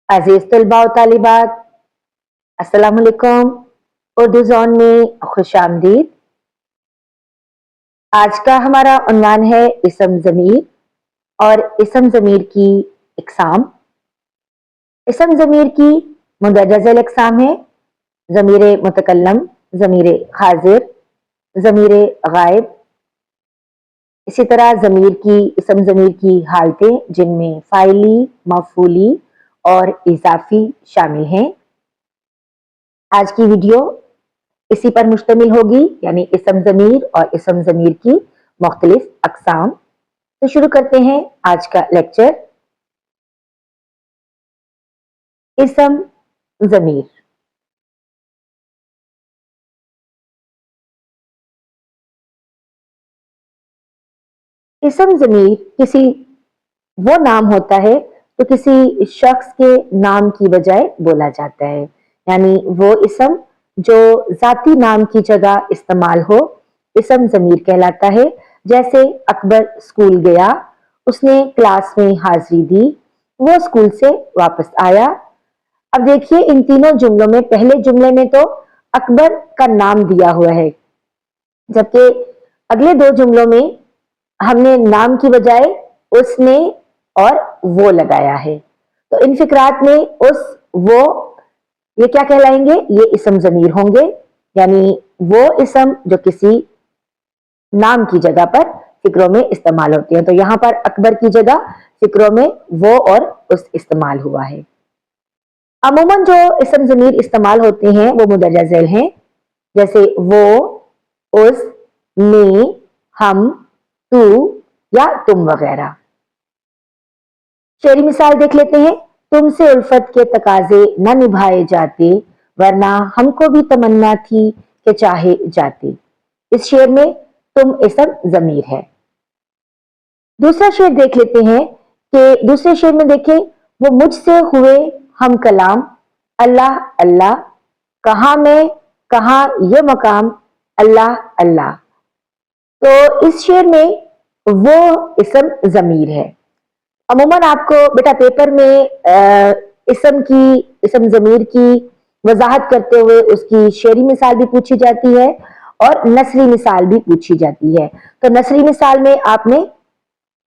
अजीज तलबा और तालिबात, अस्सलाम वालेकुम। उर्दू जोन में खुश आमदीद। आज का हमारा उन्वान है इसम ज़मीर और इसम ज़मीर की इकसाम। इसम ज़मीर की मुंदरजल इकसाम है ज़मीर मुतकल्लम, ज़मीर हाजिर, ज़मीर गायब। इसी तरह ज़मीर की इसम ज़मीर की हालतें जिनमें फ़ाइली, मफ़ूली और इज़ाफ़ी शामिल हैं। आज की वीडियो इसी पर मुश्तमिल होगी, यानी इसम ज़मीर और इसम ज़मीर की मुख्तलिफ अक़साम। तो शुरू करते हैं आज का लेक्चर। इसम ज़मीर। इसम ज़मीर किसी वो नाम होता है तो किसी शख्स के नाम की बजाय बोला जाता है, यानी वो इसम जो जाती नाम की जगह इस्तेमाल हो, इसम ज़मीर कहलाता है। जैसे अकबर स्कूल गया, उसने क्लास में हाजिरी दी, वो स्कूल से वापस आया। अब देखिए इन तीनों जुमलों में पहले जुमले में तो अकबर का नाम दिया हुआ है, जबकि अगले दो जुमलों में हमने नाम की बजाय उसने और वो लगाया है। तो इन फिक्रात में उस, वो, ये क्या कहलाएंगे? ये इसम ज़मीर होंगे, यानी वो इसम जो किसी नाम की जगह पर फिक्रों में इस्तेमाल होती है। तो यहां पर अकबर की जगह फिक्रों में वो और उस इस्तेमाल हुआ है। अमूमन जो इसम ज़मीर इस्तेमाल होते हैं वो मुदर्रज ज़ैल हैं, जैसे वो, उस, में, हम, तू या तुम वगैरह। शेरी मिसाल देख लेते हैं। तुमसे उल्फत के तकाजे न निभाए जाते, वरना हमको भी तमन्ना थी कि चाहे जाते। इस शेर में तुम इसम ज़मीर है। दूसरा शेर देख लेते हैं कि दूसरे शेर में देखें, वो मुझसे हुए हम कलाम, अल्लाह अल्लाह, कहाँ मैं कहाँ ये मकाम, अल्लाह अल्लाह। तो इस शेर में वो इसम ज़मीर है। अमूमन आपको बेटा पेपर में इसम ज़मीर की वजाहत करते हुए उसकी शेरी मिसाल भी पूछी जाती है और नसरी मिसाल भी पूछी जाती है। तो नसरी मिसाल में आपने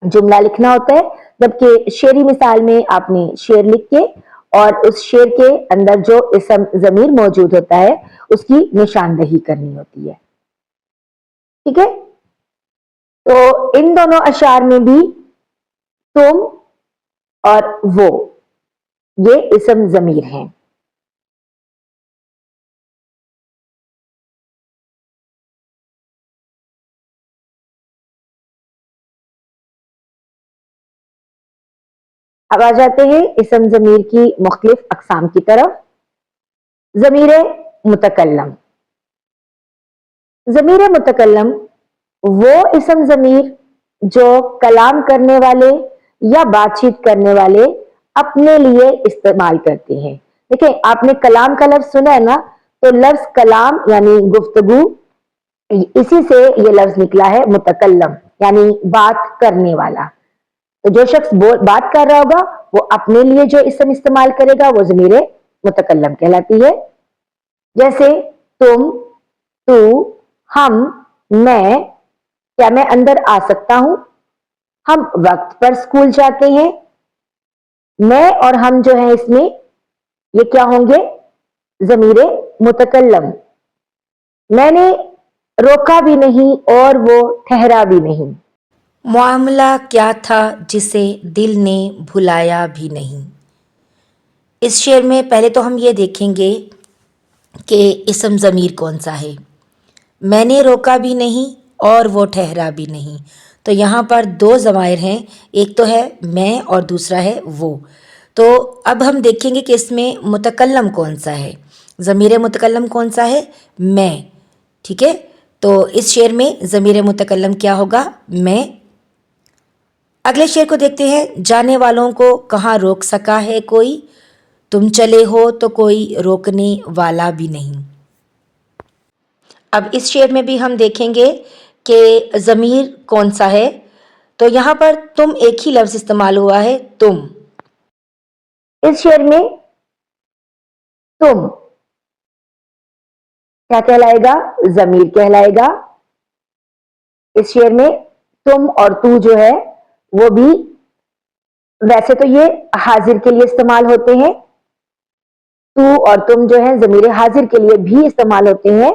जुमला लिखना होता है, जबकि शेरी मिसाल में आपने शेर लिख के और उस शेर के अंदर जो इसम ज़मीर मौजूद होता है उसकी निशानदही करनी होती है। ठीक है, तो इन दोनों अशार में भी तुम और वो ये इसम ज़मीर हैं। अब आ जाते हैं इसम ज़मीर की मुख्तलिफ अक़साम की तरफ। ज़मीर मुतकल्लम। ज़मीर मुतकल्लम वो इसम ज़मीर जो कलाम करने वाले या बातचीत करने वाले अपने लिए इस्तेमाल करते हैं। देखिए आपने कलाम का लफ्ज सुना है ना, तो लफ्ज कलाम यानी गुफ्तगू, इसी से ये लफ्ज निकला है मुतकल्लम, यानी बात करने वाला। तो जो शख्स बात कर रहा होगा वो अपने लिए जो इसम इस्तेमाल करेगा वो ज़मीर मुतकल्लम कहलाती है। जैसे तुम, तू, हम, मैं, क्या मैं अंदर आ सकता हूं? हम वक्त पर स्कूल जाते हैं। मैं और हम जो है इसमें ये क्या होंगे? ज़मीर मुतकल्लम। मैंने रोका भी नहीं और वो ठहरा भी नहीं। मामला क्या था जिसे दिल ने भुलाया भी नहीं। इस शेर में पहले तो हम ये देखेंगे कि इसम ज़मीर कौन सा है। मैंने रोका भी नहीं और वो ठहरा भी नहीं। तो यहाँ पर दो ज़माइर हैं, एक तो है मैं और दूसरा है वो। तो अब हम देखेंगे कि इसमें मुतकल्लम कौन सा है, ज़मीर मुतकल्लम कौन सा है? मैं। ठीक है, तो इस शेर में ज़मीर मुतकल्लम क्या होगा? मैं। अगले शेर को देखते हैं। जाने वालों को कहाँ रोक सका है कोई, तुम चले हो तो कोई रोकने वाला भी नहीं। अब इस शेर में भी हम देखेंगे कि ज़मीर कौन सा है। तो यहाँ पर तुम एक ही लफ्ज़ इस्तेमाल हुआ है, तुम। इस शेर में तुम क्या कहलाएगा? जमीर कहलाएगा। इस शेर में तुम और तू जो है वो भी, वैसे तो ये हाजिर के लिए इस्तेमाल होते हैं, तू और तुम जो है जमीर हाजिर के लिए भी इस्तेमाल होते हैं,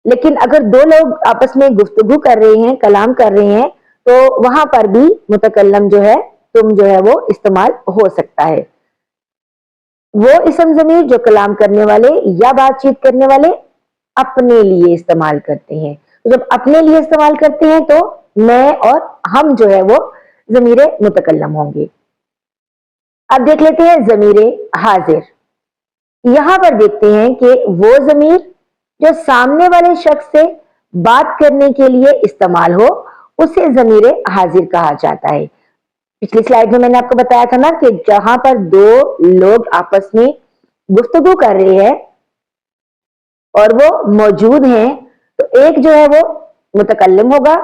लेकिन अगर दो लोग आपस में गुफ्तगू कर रहे हैं, कलाम कर रहे हैं, तो वहां पर भी मुतकल्लम जो है, तुम जो है वो इस्तेमाल हो सकता है। वो इसम ज़मीर जो कलाम करने वाले या बातचीत करने वाले अपने लिए इस्तेमाल करते हैं। तो जब अपने लिए इस्तेमाल करते हैं तो मैं और हम जो है वो ज़मीर मुतकल्लम होंगे। अब देख लेते हैं ज़मीर हाजिर। यहां पर देखते हैं कि वो ज़मीर जो सामने वाले शख्स से बात करने के लिए इस्तेमाल हो, उसे ज़मीर हाजिर कहा जाता है। पिछली स्लाइड में मैंने आपको बताया था ना कि जहां पर दो लोग आपस में गुफ्तगू कर रहे हैं और वो मौजूद हैं, तो एक जो है वो मुतकल्लिम होगा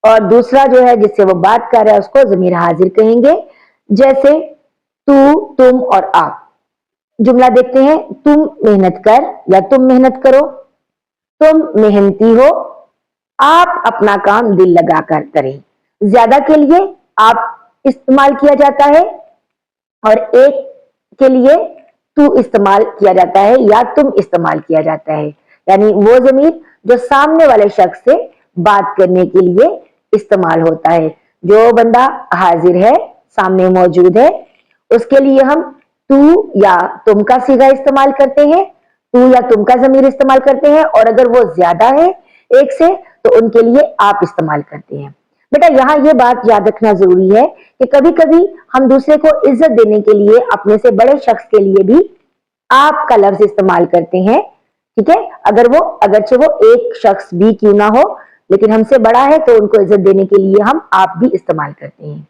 और दूसरा जो है जिससे वो बात कर रहा है उसको ज़मीर हाजिर कहेंगे। जैसे तू, तुम और आप। जुमला देखते हैं, तुम मेहनत कर या तुम मेहनत करो, तुम मेहनती हो, आप अपना काम दिल लगाकर करें। ज्यादा के लिए आप इस्तेमाल किया जाता है और एक के लिए तू इस्तेमाल किया जाता है या तुम इस्तेमाल किया जाता है। यानी वो ज़मीर जो सामने वाले शख्स से बात करने के लिए इस्तेमाल होता है। जो बंदा हाजिर है, सामने मौजूद है, उसके लिए हम तू या तुम का सीगा इस्तेमाल करते हैं, तू या तुम का ज़मीर इस्तेमाल करते हैं, और अगर वो ज्यादा है एक से तो उनके लिए आप इस्तेमाल करते हैं। बेटा यहाँ ये बात याद रखना जरूरी है कि कभी कभी हम दूसरे को इज्जत देने के लिए अपने से बड़े शख्स के लिए भी आप का लफ्ज इस्तेमाल करते हैं। ठीक है, अगर वो अगरचे वो एक शख्स भी क्यों ना हो, लेकिन हमसे बड़ा है तो उनको इज्जत देने के लिए हम आप भी इस्तेमाल करते हैं।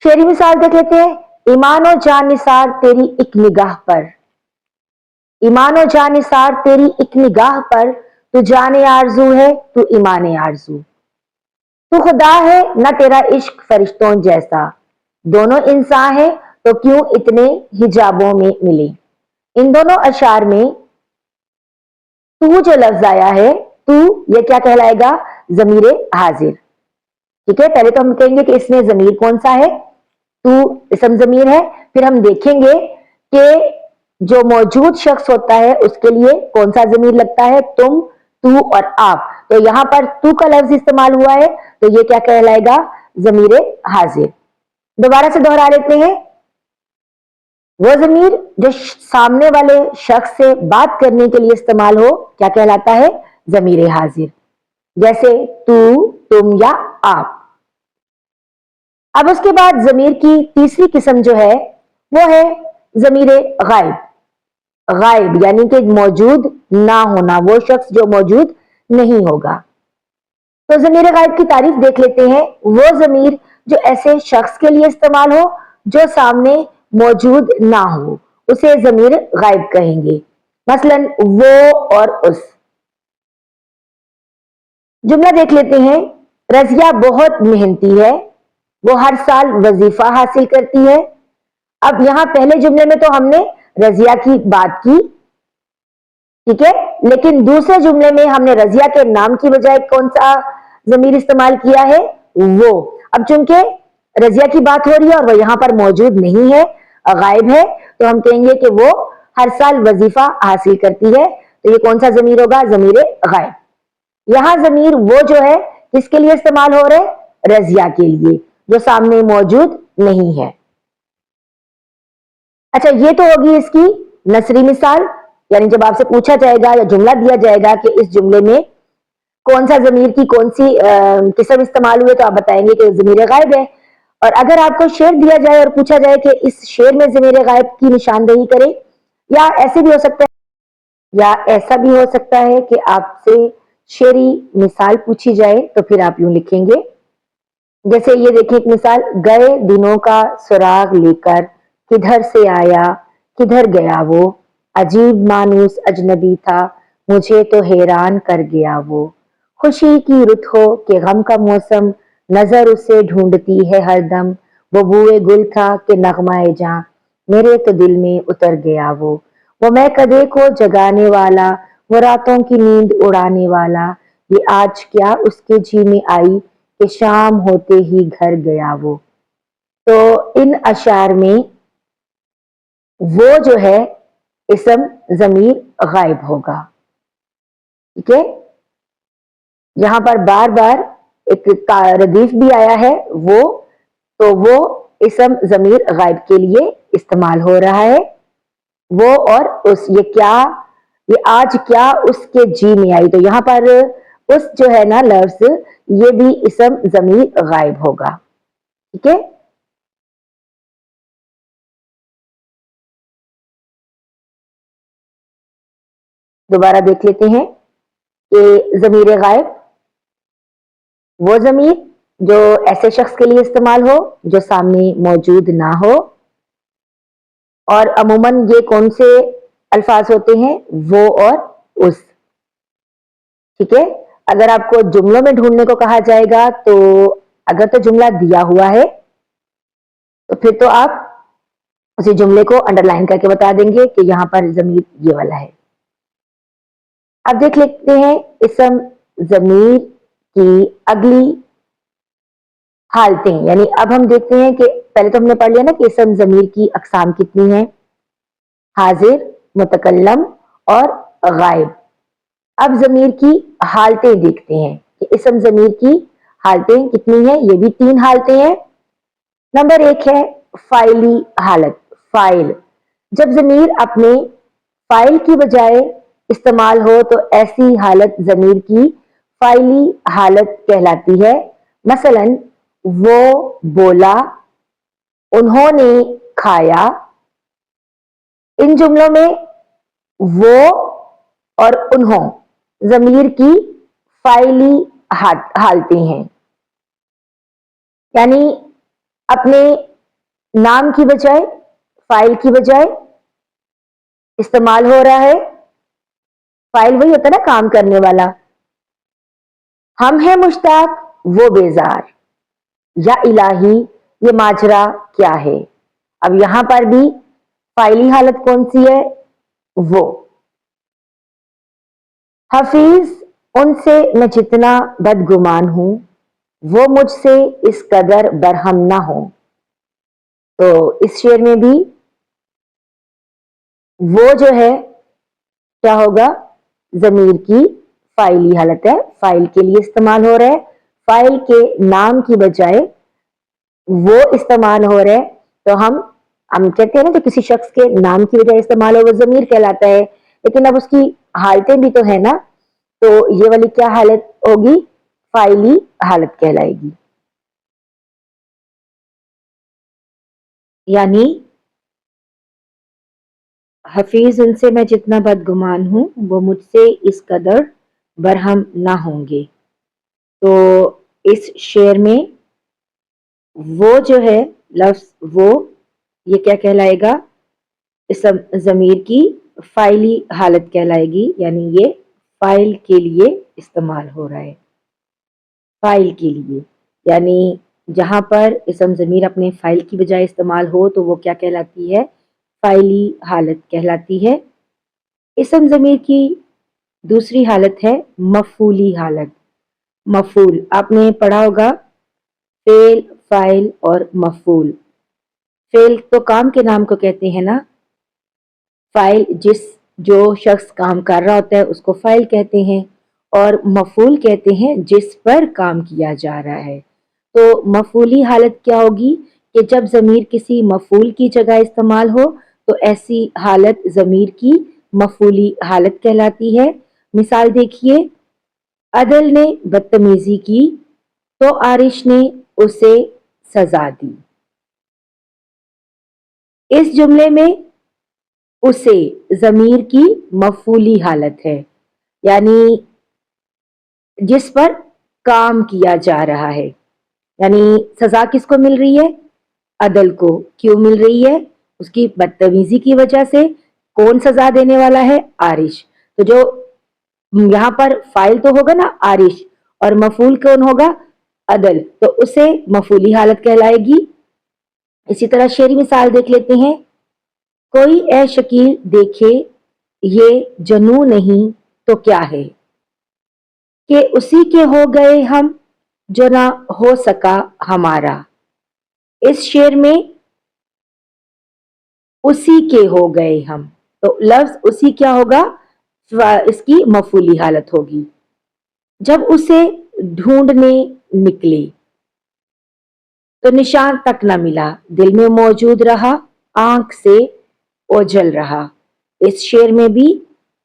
शेरी मिसाल देख लेते हैं। ईमान और जान निसार तेरी एक निगाह पर, ईमान और जान निसार तेरी एक निगाह पर, तू जाने आरजू है तू ईमान आरजू, तू खुदा है न तेरा इश्क फरिश्तों जैसा, दोनों इंसान है तो क्यों इतने हिजाबों में मिले। इन दोनों अशार में तू जो लफ्ज आया है, तू ये क्या कहलाएगा? ज़मीर हाजिर। ठीक है, पहले तो हम कहेंगे कि इसमें ज़मीर कौन सा है, तू इसम ज़मीर है। फिर हम देखेंगे कि जो मौजूद शख्स होता है उसके लिए कौन सा ज़मीर लगता है, तुम, तू और आप। तो यहां पर तू का लफ्ज इस्तेमाल हुआ है तो ये क्या कहलाएगा? ज़मीर हाजिर। दोबारा से दोहरा लेते हैं। वो ज़मीर जो सामने वाले शख्स से बात करने के लिए इस्तेमाल हो क्या कहलाता है? ज़मीर हाजिर। जैसे तू, तुम या आप। अब उसके बाद ज़मीर की तीसरी किस्म जो है वो है ज़मीर गायब। गायब यानी कि मौजूद ना होना, वो शख्स जो मौजूद नहीं होगा। तो ज़मीर गायब की तारीफ देख लेते हैं। वो ज़मीर जो ऐसे शख्स के लिए इस्तेमाल हो जो सामने मौजूद ना हो, उसे ज़मीर गायब कहेंगे। मसलन वो और उस। जुमला देख लेते हैं। रज़िया बहुत मेहनती है, वो हर साल वजीफा हासिल करती है। अब यहां पहले जुमले में तो हमने रज़िया की बात की, ठीक है, लेकिन दूसरे जुमले में हमने रज़िया के नाम की बजाय कौन सा ज़मीर इस्तेमाल किया है? वो। अब चूंकि रज़िया की बात हो रही है और वो यहां पर मौजूद नहीं है, गायब है, तो हम कहेंगे कि वो हर साल वजीफा हासिल करती है। तो ये कौन सा ज़मीर होगा? ज़मीर गायब। यहां ज़मीर वो जो है किसके लिए इस्तेमाल हो रहे? रज़िया के लिए, जो सामने मौजूद नहीं है। अच्छा, ये तो होगी इसकी नसरी मिसाल, यानी जब आपसे पूछा जाएगा या जुमला दिया जाएगा कि इस जुमले में कौन सा ज़मीर की कौन सी किस्म इस्तेमाल हुई, तो आप बताएंगे कि ज़मीर गायब है। और अगर आपको शेर दिया जाए और पूछा जाए कि इस शेर में ज़मीर गायब की निशानदेही करें, या ऐसे भी हो सकता है, या ऐसा भी हो सकता है कि आपसे शेरी मिसाल पूछी जाए तो फिर आप यूं लिखेंगे। जैसे ये देखिए एक मिसाल। गए दिनों का सुराग लेकर किधर से आया किधर गया वो, अजीब मानूस अजनबी था मुझे तो हैरान कर गया वो, खुशी की रुत हो कि गम का मौसम नजर उसे ढूंढती है हरदम, वो बुए गुल था कि नगमाए जां میرے تو دل میں اتر گیا وہ میں کدے کو جگانے والا، وہ راتوں کی نیند اڑانے والا، یہ آج کیا اس کے جی میں آئی کہ شام ہوتے ہی گھر گیا وہ۔ تو ان اشعار میں وہ جو ہے اسم ضمیر غائب ہوگا، ٹھیک ہے؟ یہاں پر بار بار ایک ردیف بھی آیا ہے وہ اسم ضمیر غائب کے لیے استعمال ہو رہا ہے، وہ اور اس، یہ آج کیا اس کے جی میں آئی، تو یہاں پر اس جو ہے نا لفظ، یہ بھی اسم ضمیر غائب ہوگا، ٹھیک ہے؟ دوبارہ دیکھ لیتے ہیں کہ ضمیر غائب وہ ضمیر جو ایسے شخص کے لیے استعمال ہو جو سامنے موجود نہ ہو، اور عموماً یہ کون سے الفاظ ہوتے ہیں؟ وہ اور اس، ٹھیک ہے؟ اگر آپ کو جملوں میں ڈھونڈنے کو کہا جائے گا تو اگر تو جملہ دیا ہوا ہے تو پھر تو آپ اسی جملے کو انڈر لائن کر کے بتا دیں گے کہ یہاں پر ضمیر یہ والا ہے۔ اب دیکھ لیتے ہیں اسم ضمیر کی اگلی حالتیں، یعنی اب ہم دیکھتے ہیں کہ پہلے تو ہم نے پڑھ لیا نا کہ اسم ضمیر کی اقسام کتنی ہیں، حاضر، متکلم اور غائب۔ اب ضمیر کی حالتیں دیکھتے ہیں کہ اسم ضمیر کی حالتیں کتنی ہیں، یہ بھی 3 حالتیں ہیں۔ نمبر 1 ہے فاعلی حالت، فاعل، جب ضمیر اپنے فاعل کی بجائے استعمال ہو تو ایسی حالت ضمیر کی فاعلی حالت کہلاتی ہے۔ مثلا وہ بولا، انہوں نے کھایا، ان جملوں میں وہ اور انہوں ضمیر کی فاعلی حالتیں ہیں، یعنی اپنے نام کی بجائے، فاعل کی بجائے استعمال ہو رہا ہے۔ فاعل وہی ہوتا ہے نا کام کرنے والا، ہم ہیں مشتاق وہ بیزار، یا الہی یہ ماجرا کیا ہے۔ اب یہاں پر بھی فاعلی حالت کون سی ہے؟ وہ۔ حفیظ ان سے میں جتنا بدگمان ہوں، وہ مجھ سے اس قدر برہم نہ ہو۔ تو اس شعر میں بھی وہ جو ہے کیا ہوگا؟ ضمیر کی فاعلی حالت ہے، فاعل کے لیے استعمال ہو رہا ہے، فاعل کے نام کی بجائے وہ استعمال ہو رہا ہے، تو ہم کہتے ہیں نا کہ کسی شخص کے نام کی بجائے استعمال ہو وہ ضمیر کہلاتا ہے، لیکن اب اس کی حالتیں بھی تو ہے نا، تو یہ والی کیا حالت ہوگی؟ فاعلی حالت کہلائے گی۔ یعنی حفیظ ان سے میں جتنا بدگمان ہوں، وہ مجھ سے اس قدر برہم نہ ہوں گے۔ تو اس شعر میں وہ جو ہے لفظ وہ، یہ کیا کہلائے گا؟ اسم ضمیر کی فاعلی حالت کہلائے گی، یعنی یہ فاعل کے لیے استعمال ہو رہا ہے، فاعل کے لیے، یعنی جہاں پر اسم ضمیر اپنے فاعل کی بجائے استعمال ہو تو وہ کیا کہلاتی ہے؟ فاعلی حالت کہلاتی ہے۔ اسم ضمیر کی دوسری حالت ہے مفعولی حالت۔ مفعول آپ نے پڑھا ہوگا، فعل، فاعل اور مفعول۔ فعل تو کام کے نام کو کہتے ہیں نا، فاعل جو شخص کام کر رہا ہوتا ہے اس کو فاعل کہتے ہیں، اور مفعول کہتے ہیں جس پر کام کیا جا رہا ہے۔ تو مفعولی حالت کیا ہوگی کہ جب ضمیر کسی مفعول کی جگہ استعمال ہو تو ایسی حالت ضمیر کی مفعولی حالت کہلاتی ہے۔ مثال دیکھیے، عدل نے بدتمیزی کی تو عارش نے اسے سزا دی۔ اس جملے میں اسے ضمیر کی مفعولی حالت ہے، یعنی جس پر کام کیا جا رہا ہے، یعنی سزا کس کو مل رہی ہے؟ عدل کو۔ کیوں مل رہی ہے؟ اس کی بدتمیزی کی وجہ سے۔ کون سزا دینے والا ہے؟ عارش۔ تو جو یہاں پر فاعل تو ہوگا نا عارش، اور مفعول کون ہوگا؟ عدل، تو اسے مفعولی حالت کہلائے گی۔ اسی طرح شعری مثال دیکھ لیتے ہیں، کوئی اے شکیل دیکھے یہ جنوں نہیں تو کیا ہے، کہ اسی کے ہو گئے ہم جو نہ ہو سکا ہمارا۔ اس شعر میں اسی کے ہو گئے ہم، تو لفظ اسی کیا ہوگا، اس کی مفعولی حالت ہوگی۔ جب اسے ڈھونڈنے نکلے تو نشان تک نہ ملا، دل میں موجود رہا آنکھ سے اوجھل رہا۔ اس شعر میں بھی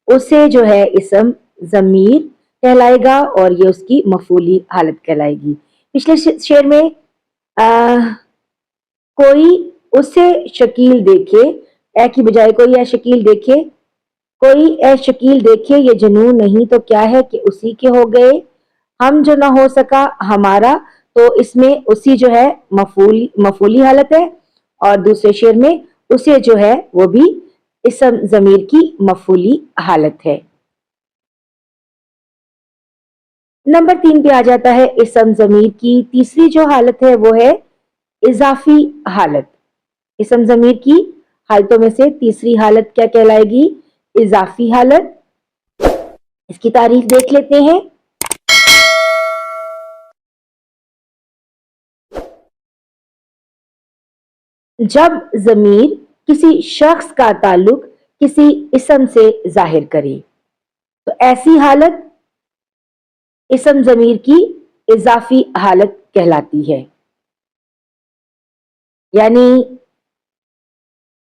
اسے جو ہے اسم ضمیر کہلائے گا اور یہ اس کی مفعولی حالت کہلائے گی۔ پچھلے شعر میں کوئی اسے شکیل دیکھے، اے کی بجائے کوئی اے شکیل دیکھے، کوئی اے شکیل دیکھے یہ جنون نہیں تو کیا ہے، کہ اسی کے ہو گئے ہم جو نہ ہو سکا ہمارا، تو اس میں اسی جو ہے مفعولی حالت ہے، اور دوسرے شعر میں اسے جو ہے وہ بھی اسم ضمیر کی مفعولی حالت ہے۔ نمبر 3 پہ آ جاتا ہے اسم ضمیر کی تیسری جو حالت ہے وہ ہے اضافی حالت۔ اسم ضمیر کی حالتوں میں سے تیسری حالت کیا کہلائے گی، اضافی حالت۔ اس کی تعریف دیکھ لیتے ہیں۔ جب ضمیر کسی شخص کا تعلق کسی اسم سے ظاہر کرے تو ایسی حالت اسم ضمیر کی اضافی حالت کہلاتی ہے۔ یعنی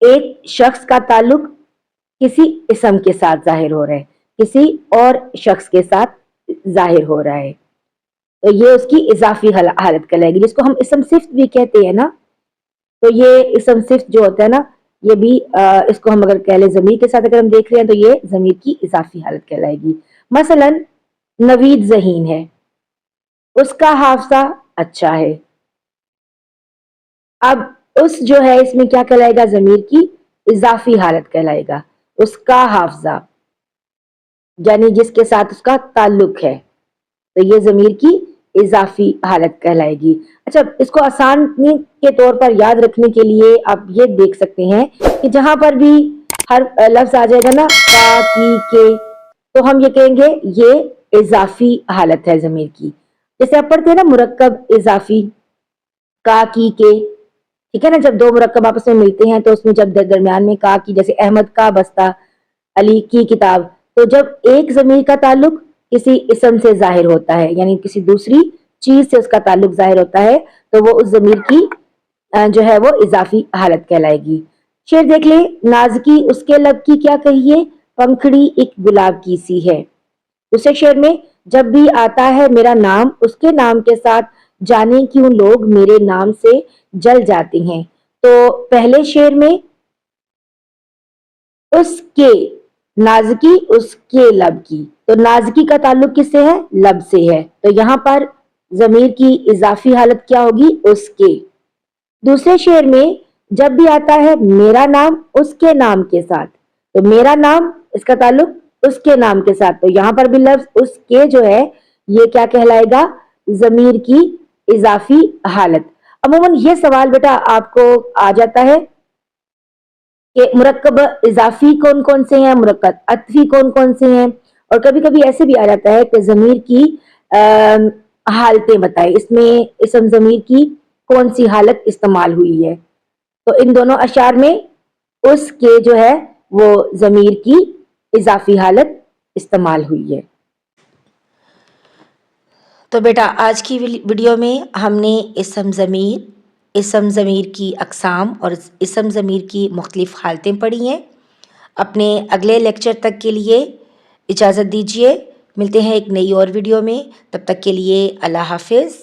ایک شخص کا تعلق کسی اسم کے ساتھ ظاہر ہو رہا ہے، کسی اور شخص کے ساتھ ظاہر ہو رہا ہے، تو یہ اس کی اضافی حالت کہلائے گی، جس کو ہم اسم صفت بھی کہتے ہیں نا۔ تو یہ اسم صفت جو ہوتا ہے نا، یہ بھی اس کو ہم اگر کہہ لیں ضمیر کے ساتھ اگر ہم دیکھ رہے ہیں تو یہ ضمیر کی اضافی حالت کہلائے گی۔ مثلا نوید ذہین ہے، اس کا حافظہ اچھا ہے، اب اس جو ہے اس میں کیا کہلائے گا، ضمیر کی اضافی حالت کہلائے گا۔ اس کا حافظہ یعنی جس کے ساتھ اس کا تعلق ہے، تو یہ ضمیر کی اضافی حالت کہلائے گی۔ اچھا، اس کو آسانی کے طور پر یاد رکھنے کے لیے آپ یہ دیکھ سکتے ہیں کہ جہاں پر بھی ہر لفظ آ جائے گا نا، کا کی کے، تو ہم یہ کہیں گے یہ اضافی حالت ہے ضمیر کی۔ جیسے آپ پڑھتے ہیں نا مرکب اضافی، کا کی کے، ٹھیک ہے نا، جب دو مرکب آپس میں ملتے ہیں تو اس میں جب درمیان میں کا کی، جیسے احمد کا بستہ، علی کی کتاب، تو جب ایک ضمیر کا تعلق کسی اسم سے ظاہر ہوتا ہے، یعنی کسی دوسری چیز سے اس کا تعلق ظاہر ہوتا ہے، تو وہ اس ضمیر کی جو ہے وہ اضافی حالت کہلائے گی۔ شعر دیکھ لیں، نازکی اس کے لب کی کیا کہیے، پنکھڑی ایک گلاب کی سی ہے۔ دوسرے شعر میں جب بھی آتا ہے میرا نام اس کے نام کے ساتھ، جانے کیوں لوگ میرے نام سے جل جاتے ہیں۔ تو پہلے شعر میں اس کے، نازکی اس کے لب کی، تو نازکی کا تعلق کس سے ہے، لب سے ہے، تو یہاں پر ضمیر کی اضافی حالت کیا ہوگی، اس کے۔ دوسرے شعر میں جب بھی آتا ہے میرا نام اس کے نام کے ساتھ، تو میرا نام اس کا تعلق اس کے نام کے ساتھ، تو یہاں پر بھی لفظ اس کے جو ہے یہ کیا کہلائے گا، ضمیر کی اضافی حالت۔ عموماً یہ سوال بیٹا آپ کو آ جاتا ہے کہ مرکب اضافی کون کون سے ہیں، مرکب عطفی کون کون سے ہیں، اور کبھی کبھی ایسے بھی آ جاتا ہے کہ ضمیر کی حالتیں بتائیں، اس میں اسم ضمیر کی کون سی حالت استعمال ہوئی ہے، تو ان دونوں اشعار میں اس کے جو ہے وہ ضمیر کی اضافی حالت استعمال ہوئی ہے۔ تو بیٹا آج کی ویڈیو میں ہم نے اسم ضمیر کی اقسام اور اسم ضمیر کی مختلف حالتیں پڑھی ہیں۔ اپنے اگلے لیکچر تک کے لیے اجازت دیجیے، ملتے ہیں ایک نئی اور ویڈیو میں، تب تک کے لیے اللہ حافظ۔